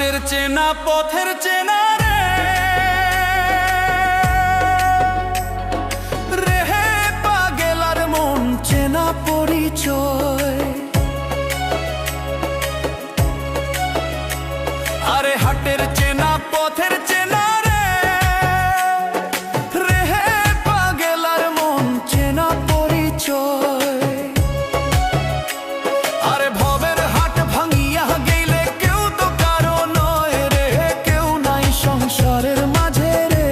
হাটের চেনা পথের চেনা রে হে পাগেলার মন চেনা পরিচয়। আরে হাটের চেনা পথের চেনা রে হে পাগেলার মন চেনা পরিচয়। আরে ভবের হাট ভাঙিয়া গেলে কেউ তো কারো নয় রে, কেউ নাই সংসারের মাঝে রে।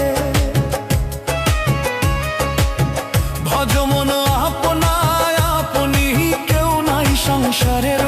ভজমন আপনায় আপনি, কেউ নাই সংসারের